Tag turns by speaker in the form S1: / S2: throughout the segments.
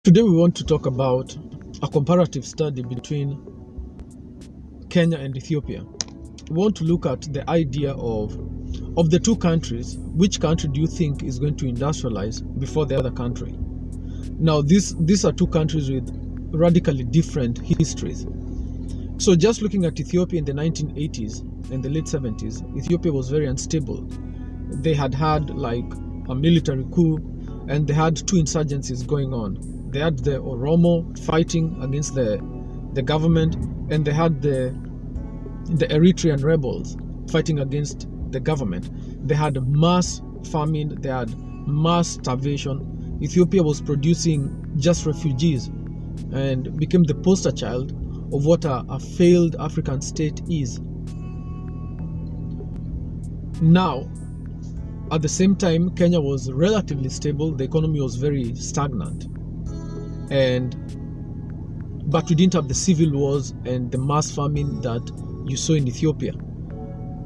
S1: Today we want to talk about a comparative study between Kenya and Ethiopia. We want to look at the idea of the two countries. Which country do you think is going to industrialize before the other country? Now, these are two countries with radically different histories. So just looking at Ethiopia in the 1980s and the late 70s, Ethiopia was very unstable. They had like a military coup, and they had two insurgencies going on. They had the Oromo fighting against the government, and they had the Eritrean rebels fighting against the government. They had mass famine, they had mass starvation. Ethiopia was producing just refugees and became the poster child of what a failed African state is. Now, at the same time, Kenya was relatively stable. The economy was very stagnant. But we didn't have the civil wars and the mass famine that you saw in Ethiopia.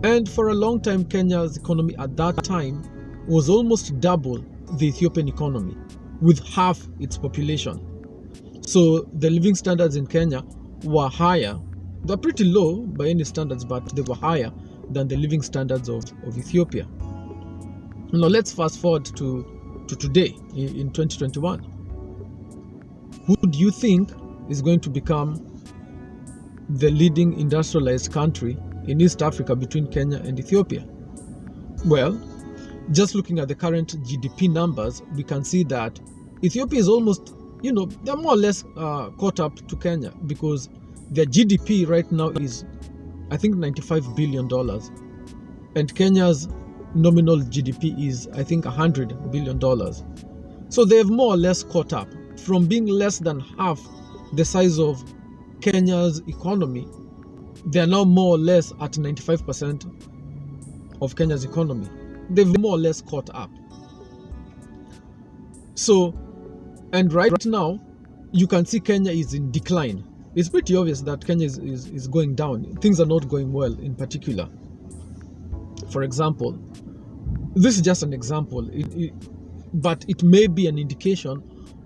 S1: And for a long time, Kenya's economy at that time was almost double the Ethiopian economy, with half its population. So the living standards in Kenya were higher. They're pretty low by any standards, but they were higher than the living standards of Ethiopia. Now let's fast forward to today, in 2021. Who do you think is going to become the leading industrialized country in East Africa between Kenya and Ethiopia? Well, just looking at the current GDP numbers, we can see that Ethiopia is almost, they're more or less caught up to Kenya, because their GDP right now is, I think, $95 billion. And Kenya's nominal GDP is, I think, $100 billion. So they have more or less caught up. From being less than half the size of Kenya's economy, they are now more or less at 95% of Kenya's economy. They've more or less caught up. So, and right now, you can see Kenya is in decline. It's pretty obvious that Kenya is going down. Things are not going well in particular. For example, this is just an example, but it may be an indication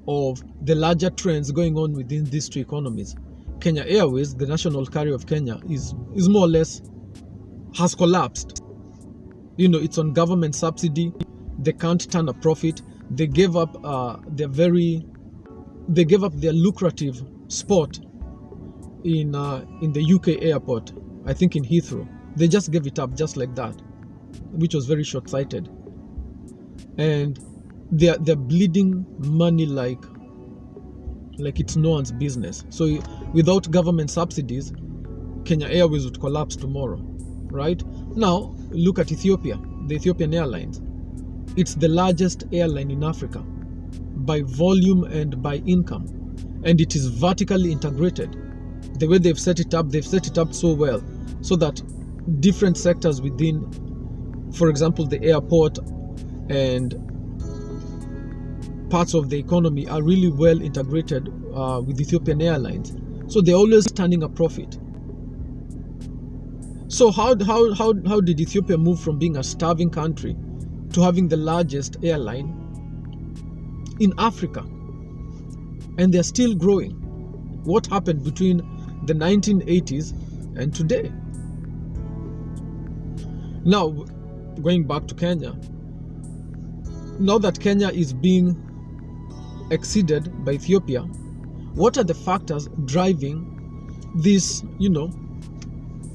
S1: of the larger trends going on within these two economies. Kenya Airways, the national carrier of Kenya, is more or less has collapsed. It's on government subsidy. They can't turn a profit. They gave up their lucrative spot in the UK airport, I think in Heathrow. They just gave it up just like that, which was very short-sighted. And they're bleeding money like it's no one's business. So without government subsidies, Kenya Airways would collapse tomorrow, right? Now, look at Ethiopia, the Ethiopian Airlines. It's the largest airline in Africa by volume and by income. And it is vertically integrated. The way they've set it up so well, so that different sectors within, for example, the airport and parts of the economy are really well integrated with Ethiopian Airlines. So they're always turning a profit. So how did Ethiopia move from being a starving country to having the largest airline in Africa? And they're still growing. What happened between the 1980s and today? Now, going back to Kenya, now that Kenya is being exceeded by Ethiopia, what are the factors driving this,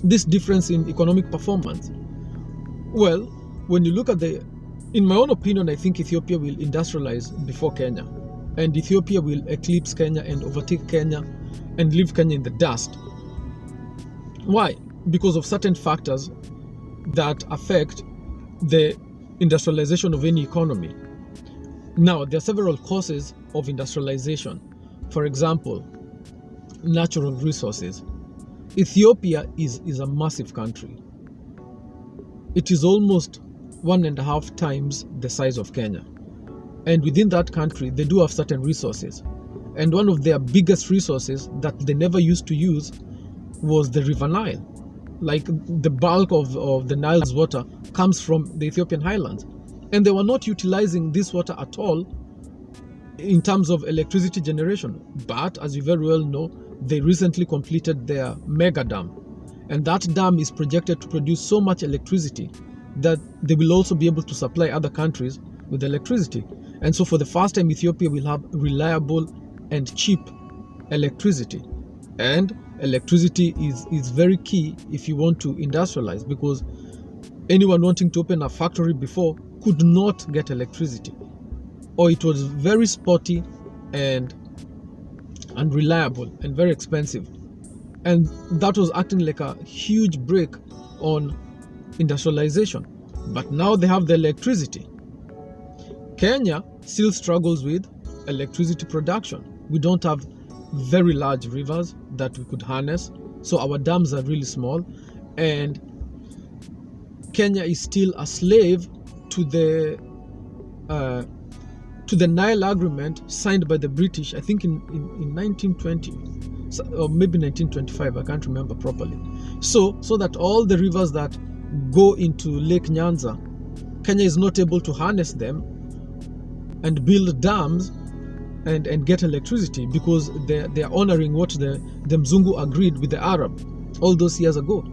S1: this difference in economic performance? Well, when you look at in my own opinion, I think Ethiopia will industrialize before Kenya, and Ethiopia will eclipse Kenya and overtake Kenya and leave Kenya in the dust. Why? Because of certain factors that affect the industrialization of any economy. Now, there are several causes of industrialization. For example, natural resources. Ethiopia is a massive country. It is almost 1.5 times the size of Kenya. And within that country, they do have certain resources. And one of their biggest resources that they never used to use was the River Nile. Like, the bulk of the Nile's water comes from the Ethiopian highlands. And they were not utilizing this water at all in terms of electricity generation. But as you very well know, they recently completed their mega dam, and that dam is projected to produce so much electricity that they will also be able to supply other countries with electricity. And so for the first time, Ethiopia will have reliable and cheap electricity. And electricity is very key if you want to industrialize, because anyone wanting to open a factory before could not get electricity, or it was very spotty and unreliable and very expensive. And that was acting like a huge brake on industrialization. But now they have the electricity. Kenya still struggles with electricity production. We don't have very large rivers that we could harness, so our dams are really small, and Kenya is still a slave to the Nile Agreement signed by the British, I think in 1920 or maybe 1925, I can't remember properly. So that all the rivers that go into Lake Nyanza, Kenya is not able to harness them and build dams and get electricity, because they are honoring what the Mzungu agreed with the Arab all those years ago.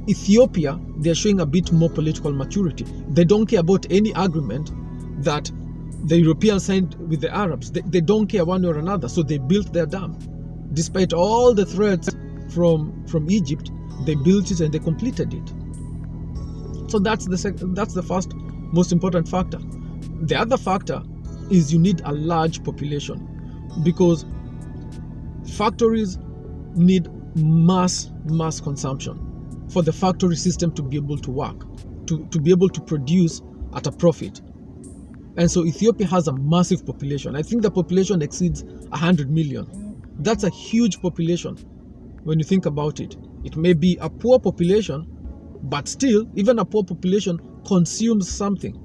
S1: Ethiopia, they are showing a bit more political maturity. They don't care about any agreement that the Europeans signed with the Arabs. They don't care one way or another, so they built their dam. Despite all the threats from Egypt, they built it and they completed it. So that's the first most important factor. The other factor is you need a large population, because factories need mass consumption for the factory system to be able to work, to be able to produce at a profit. And so Ethiopia has a massive population. I think the population exceeds 100 million. That's a huge population when you think about it. It may be a poor population, but still, even a poor population consumes something.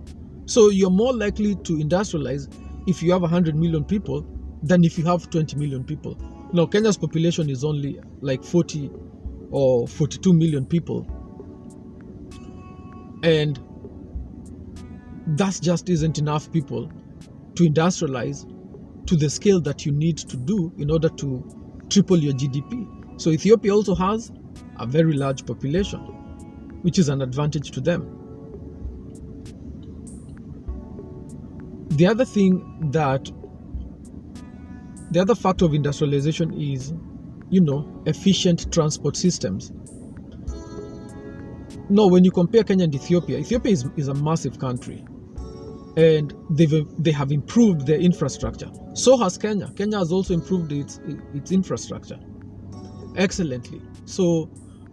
S1: So you're more likely to industrialize if you have 100 million people than if you have 20 million people. Now, Kenya's population is only like 40 or 42 million people. And that just isn't enough people to industrialize to the scale that you need to do in order to triple your GDP. So Ethiopia also has a very large population, which is an advantage to them. The other factor of industrialization is, efficient transport systems. Now, when you compare Kenya and Ethiopia is a massive country, and they have improved their infrastructure. So has Kenya. Kenya has also improved its infrastructure excellently. So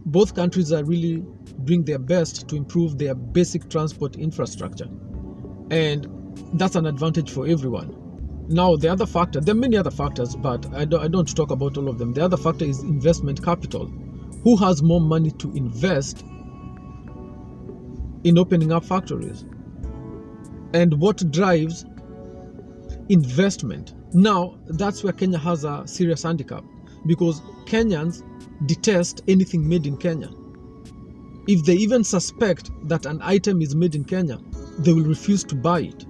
S1: both countries are really doing their best to improve their basic transport infrastructure, and that's an advantage for everyone. Now, the other factor, there are many other factors, but I don't talk about all of them. The other factor is investment capital. Who has more money to invest in opening up factories? And what drives investment? Now, that's where Kenya has a serious handicap, because Kenyans detest anything made in Kenya. If they even suspect that an item is made in Kenya, they will refuse to buy it.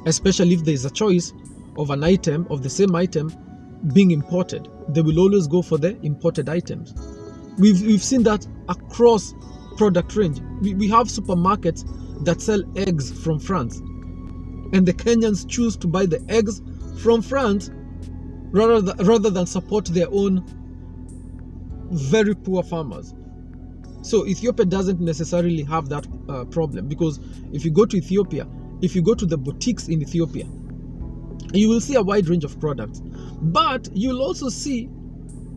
S1: Especially if there is a choice of an item, of the same item being imported. They will always go for the imported items. We've seen that across product range. We have supermarkets that sell eggs from France, and the Kenyans choose to buy the eggs from France rather than support their own very poor farmers. So Ethiopia doesn't necessarily have that problem, because if you go to Ethiopia, if you go to the boutiques in Ethiopia, you will see a wide range of products, but you'll also see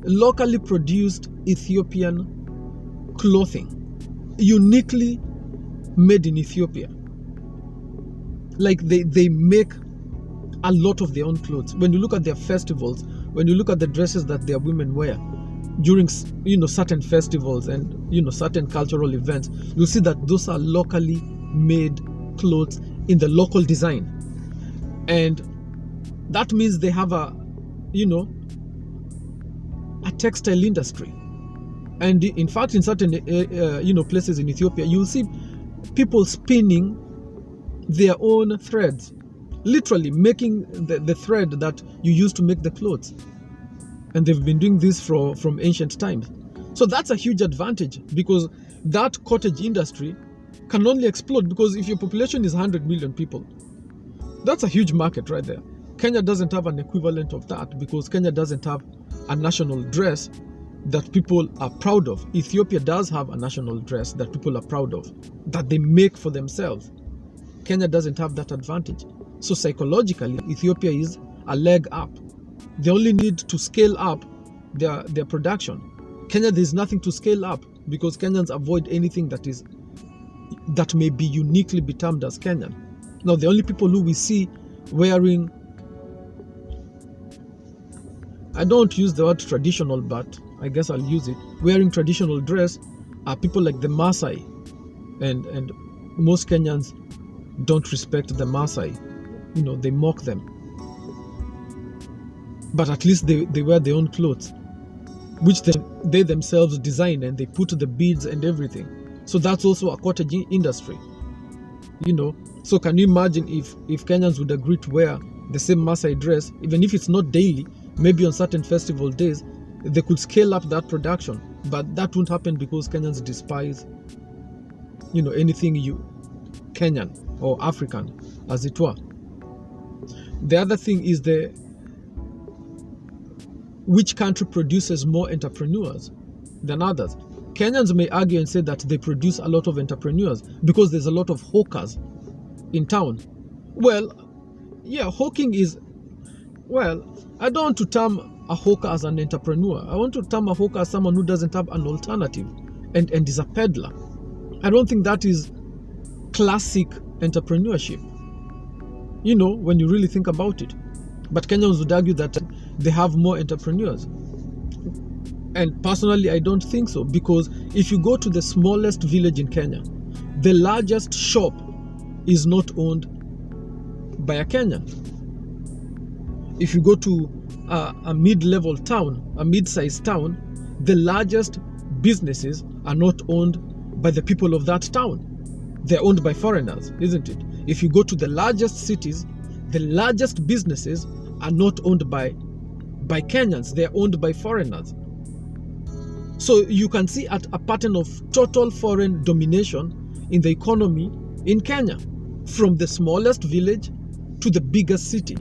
S1: locally produced Ethiopian clothing, uniquely made in Ethiopia. Like they make a lot of their own clothes. When you look at their festivals, when you look at the dresses that their women wear during certain festivals and certain cultural events, you'll see that those are locally made clothes in the local design. And that means they have a textile industry. And in fact, in certain places in Ethiopia, you'll see people spinning their own threads. literally making the thread that you use to make the clothes. And they've been doing this from ancient times. So that's a huge advantage, because that cottage industry can only explode, because if your population is 100 million people, that's a huge market right there. Kenya doesn't have an equivalent of that, because Kenya doesn't have a national dress that people are proud of. Ethiopia does have a national dress that people are proud of, that they make for themselves. Kenya doesn't have that advantage. So psychologically, Ethiopia is a leg up. They only need to scale up their production. Kenya, there's nothing to scale up, because Kenyans avoid anything that may be uniquely be termed as Kenyan. Now, the only people who we see wearing, I don't use the word traditional, but I guess I'll use it, wearing traditional dress are people like the Maasai. And most Kenyans don't respect the Maasai. They mock them. But at least they wear their own clothes, which they themselves design, and they put the beads and everything. So that's also a cottage industry. So can you imagine if Kenyans would agree to wear the same Maasai dress, even if it's not daily, maybe on certain festival days, they could scale up that production. But that won't happen, because Kenyans despise, anything Kenyan or African, as it were. The other thing is which country produces more entrepreneurs than others. Kenyans may argue and say that they produce a lot of entrepreneurs because there's a lot of hawkers in town. Well, yeah, hawking is, I don't want to term a hawker as an entrepreneur. I want to term a hawker as someone who doesn't have an alternative and is a peddler. I don't think that is classic entrepreneurship, when you really think about it. But Kenyans would argue that they have more entrepreneurs. And personally, I don't think so, because if you go to the smallest village in Kenya, the largest shop is not owned by a Kenyan. If you go to a mid-level town, a mid-sized town, the largest businesses are not owned by the people of that town. They're owned by foreigners, isn't it? If you go to the largest cities, the largest businesses are not owned by Kenyans. They're owned by foreigners. So you can see a pattern of total foreign domination in the economy in Kenya, from the smallest village to the biggest city.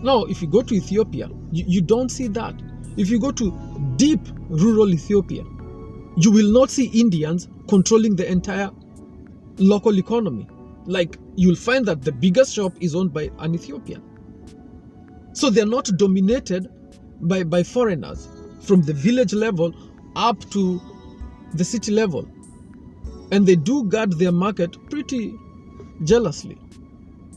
S1: Now, if you go to Ethiopia, you don't see that. If you go to deep rural Ethiopia, you will not see Indians controlling the entire local economy. Like, you'll find that the biggest shop is owned by an Ethiopian. So they're not dominated by foreigners from the village level up to the city level. And they do guard their market pretty jealously.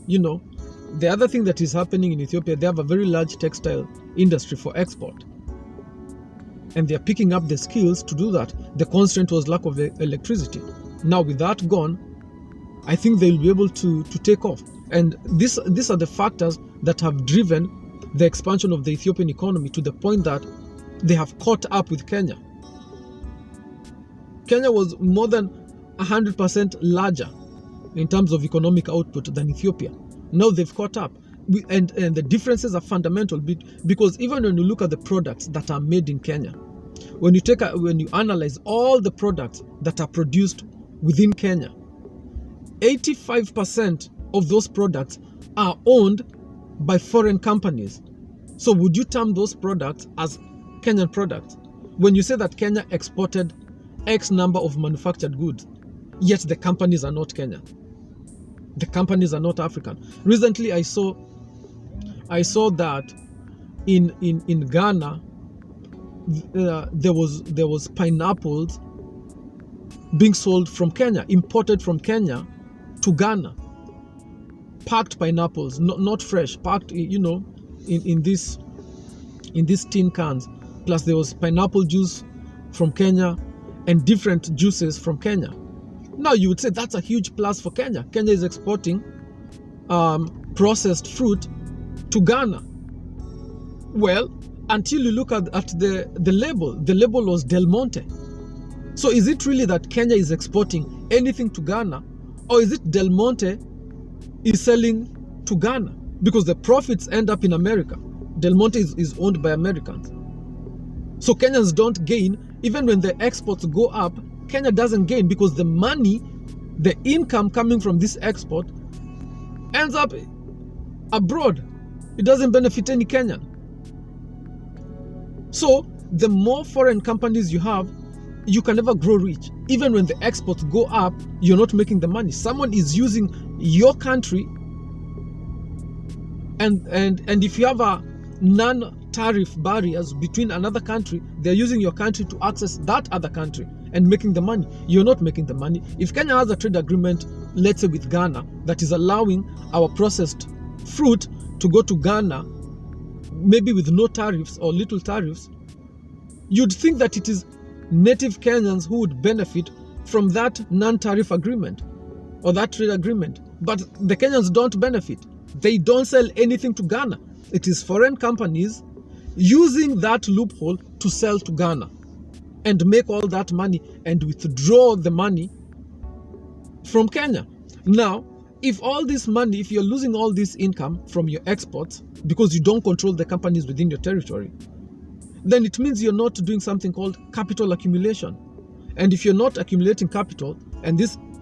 S1: The other thing that is happening in Ethiopia, they have a very large textile industry for export. And they're picking up the skills to do that. The constraint was lack of electricity. Now, with that gone, I think they'll be able to take off. And these are the factors that have driven the expansion of the Ethiopian economy to the point that they have caught up with Kenya. Kenya was more than 100% larger in terms of economic output than Ethiopia. Now they've caught up. And the differences are fundamental, because even when you look at the products that are made in Kenya, when you analyze all the products that are produced within Kenya, 85% of those products are owned by foreign companies. So would you term those products as Kenyan products? When you say that Kenya exported X number of manufactured goods, yet the companies are not Kenyan. The companies are not African. Recently, I saw that in Ghana, there was pineapples being sold from Kenya, imported from Kenya to Ghana. Packed pineapples, not fresh, packed, in these tin cans. Plus, there was pineapple juice from Kenya and different juices from Kenya. Now, you would say that's a huge plus for Kenya. Kenya is exporting processed fruit to Ghana. Well, until you look at the label was Del Monte. So is it really that Kenya is exporting anything to Ghana, or is it Del Monte is selling to Ghana because the profits end up in America. Del Monte is owned by Americans. So Kenyans don't gain. Even when the exports go up, Kenya doesn't gain because the money, the income coming from this export ends up abroad. It doesn't benefit any Kenyan. So the more foreign companies you have, you can never grow rich. Even when the exports go up, you're not making the money. Someone is using your country, and if you have a non-tariff barriers between another country, they're using your country to access that other country and making the money. You're not making the money. If Kenya has a trade agreement, let's say with Ghana, that is allowing our processed fruit to go to Ghana, maybe with no tariffs or little tariffs, you'd think that it is native Kenyans who would benefit from that non-tariff agreement or that trade agreement. But the Kenyans don't benefit. They don't sell anything to Ghana. It is foreign companies using that loophole to sell to Ghana and make all that money and withdraw the money from Kenya. Now, if all this money, if you're losing all this income from your exports because you don't control the companies within your territory, then it means you're not doing something called capital accumulation. And if you're not accumulating capital,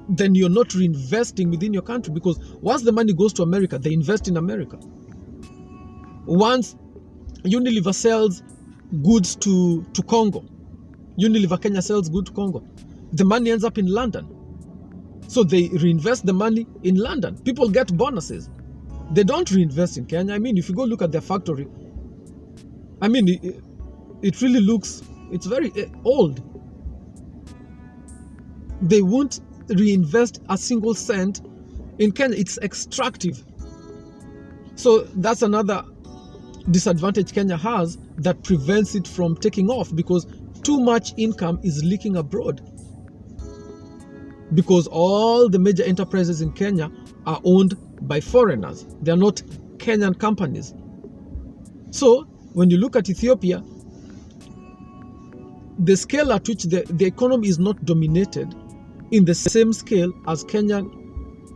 S1: then you're not reinvesting within your country, because once the money goes to America, they invest in America. Once Unilever sells goods to Congo, Unilever Kenya sells goods to Congo, the money ends up in London. So they reinvest the money in London. People get bonuses. They don't reinvest in Kenya. I mean, if you go look at their factory, I mean, it really looks, it's very old. They won't reinvest a single cent in Kenya. It's extractive. So that's another disadvantage Kenya has that prevents it from taking off, because too much income is leaking abroad. Because all the major enterprises in Kenya are owned by foreigners. They are not Kenyan companies. So when you look at Ethiopia, the scale at which the economy is not dominated in the same scale as Kenyan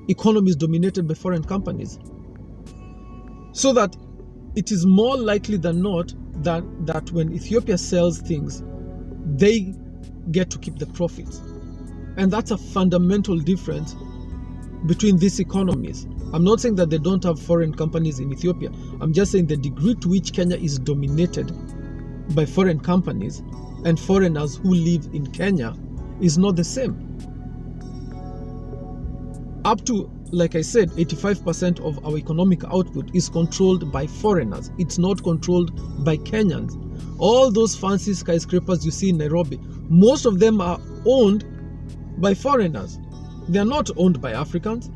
S1: economy is dominated by foreign companies. So that it is more likely than not that when Ethiopia sells things, they get to keep the profits. And that's a fundamental difference between these economies. I'm not saying that they don't have foreign companies in Ethiopia. I'm just saying the degree to which Kenya is dominated by foreign companies and foreigners who live in Kenya is not the same. Up to, like I said, 85% of our economic output is controlled by foreigners. It's not controlled by Kenyans. All those fancy skyscrapers you see in Nairobi, most of them are owned by foreigners. They are not owned by Africans.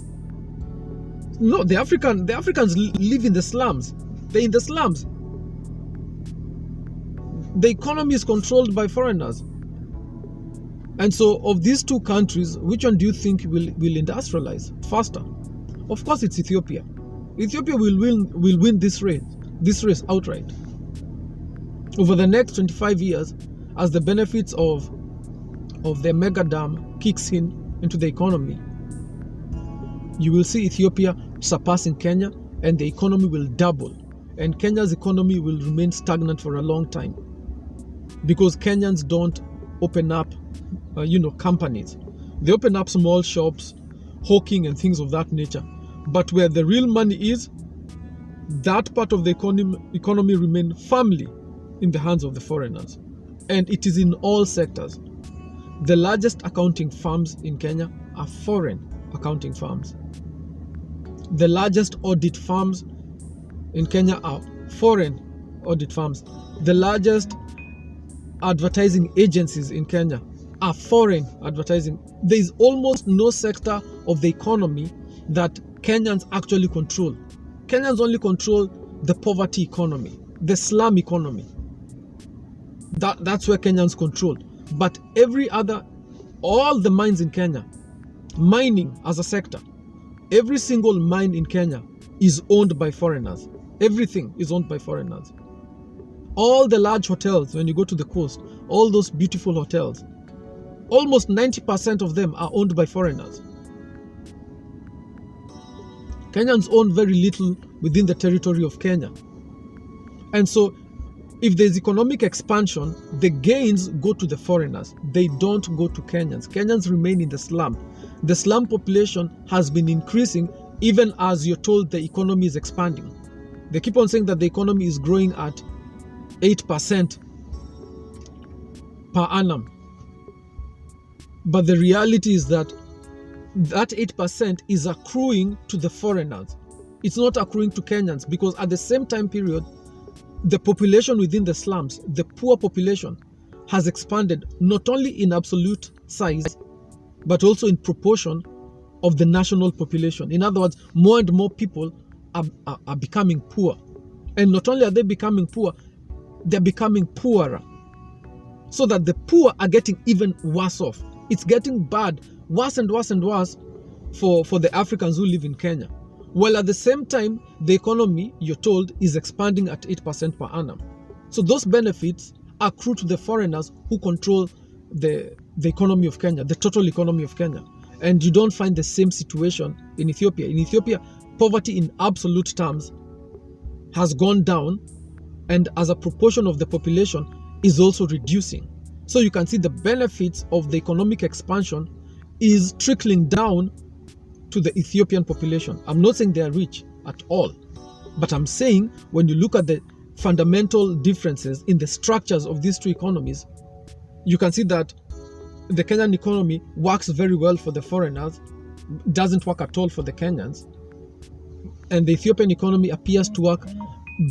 S1: No, the Africans live in the slums. They're in the slums. The economy is controlled by foreigners. And so of these two countries, which one do you think will industrialize faster? Of course it's Ethiopia. Ethiopia will win this race outright. Over the next 25 years, as the benefits of the mega dam kicks into the economy, you will see Ethiopia surpassing Kenya, and the economy will double. And Kenya's economy will remain stagnant for a long time, because Kenyans don't open up companies. They open up small shops, hawking and things of that nature. But where the real money is, that part of the economy remain firmly in the hands of the foreigners. And it is in all sectors. The largest accounting firms in Kenya are foreign accounting firms. The largest audit firms in Kenya are foreign audit firms. The largest advertising agencies in Kenya are foreign advertising. There is almost no sector of the economy that Kenyans actually control. Kenyans only control the poverty economy, the slum economy. That's where Kenyans control. But all the mines in Kenya, mining as a sector, every single mine in Kenya is owned by foreigners. Everything is owned by foreigners. All the large hotels, when you go to the coast, all those beautiful hotels, almost 90% of them are owned by foreigners. Kenyans own very little within the territory of Kenya. And so if there's economic expansion, the gains go to the foreigners. They don't go to Kenyans. Kenyans remain in the slum. The slum population has been increasing even as you're told the economy is expanding. They keep on saying that the economy is growing at 8% per annum. But the reality is that 8% is accruing to the foreigners. It's not accruing to Kenyans, because at the same time period, the population within the slums, the poor population, has expanded not only in absolute size, but also in proportion of the national population. In other words, more and more people are becoming poor. And not only are they becoming poor, they're becoming poorer. So that the poor are getting even worse off. It's getting bad, worse and worse and worse for the Africans who live in Kenya. While at the same time, the economy, you're told, is expanding at 8% per annum. So those benefits accrue to the foreigners who control the economy of Kenya, the total economy of Kenya. And you don't find the same situation in Ethiopia. In Ethiopia, poverty in absolute terms has gone down, and as a proportion of the population is also reducing. So you can see the benefits of the economic expansion is trickling down to the Ethiopian population. I'm not saying they are rich at all, but I'm saying when you look at the fundamental differences in the structures of these two economies, you can see that the Kenyan economy works very well for the foreigners, doesn't work at all for the Kenyans, and the Ethiopian economy appears to work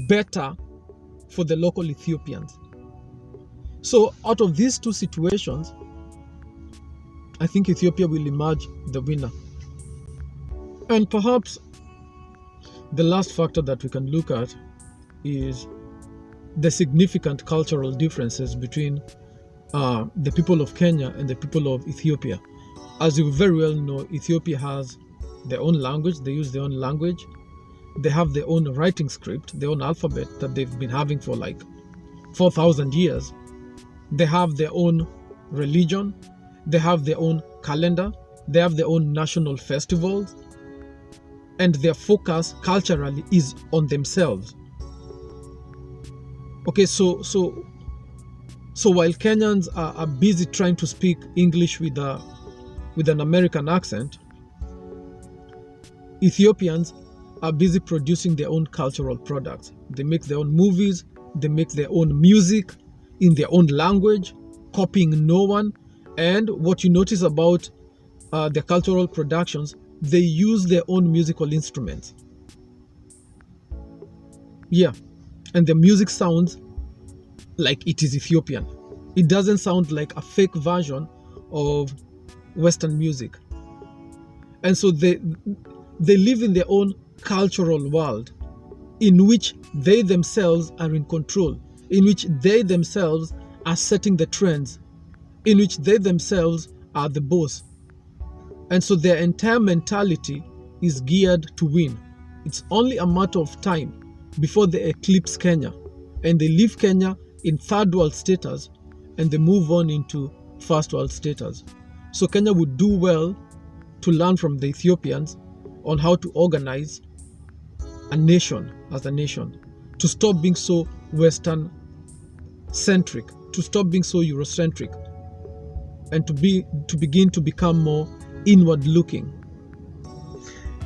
S1: better for the local Ethiopians. So out of these two situations, I think Ethiopia will emerge the winner. And perhaps the last factor that we can look at is the significant cultural differences between the people of Kenya and the people of Ethiopia. As you very well know, Ethiopia has their own language. They use their own language. They have their own writing script, their own alphabet that they've been having for like 4,000 years. They have their own religion. They have their own calendar. They have their own national festivals. And their focus culturally is on themselves. Okay, so while Kenyans are busy trying to speak English with an American accent, Ethiopians are busy producing their own cultural products. They make their own movies, they make their own music in their own language, copying no one. And what you notice about their cultural productions, they use their own musical instruments. Yeah, and the music sounds like it is Ethiopian. It doesn't sound like a fake version of Western music. And so they live in their own cultural world in which they themselves are in control, in which they themselves are setting the trends, in which they themselves are the boss. And so their entire mentality is geared to win. It's only a matter of time before they eclipse Kenya, and they leave Kenya in third world status and they move on into first world status. So Kenya would do well to learn from the Ethiopians on how to organize a nation as a nation, to stop being so Western centric, to stop being so Eurocentric, and to begin to become more inward looking.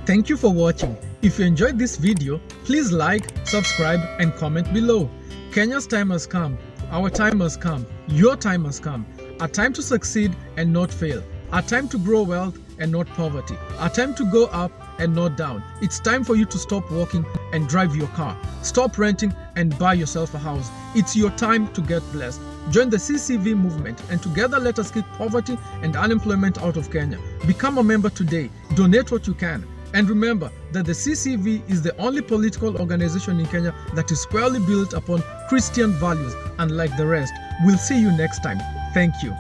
S1: Thank you for watching. If you enjoyed this video, please like, subscribe and comment below. Kenya's time has come. Our time has come. Your time has come. A time to succeed and not fail. A time to grow wealth and not poverty. A time to go up and not down. It's time for you to stop walking and drive your car. Stop renting and buy yourself a house. It's your time to get blessed. Join the CCV movement and together let us keep poverty and unemployment out of Kenya. Become a member today. Donate what you can. And remember that the CCV is the only political organization in Kenya that is squarely built upon Christian values, unlike the rest. We'll see you next time. Thank you.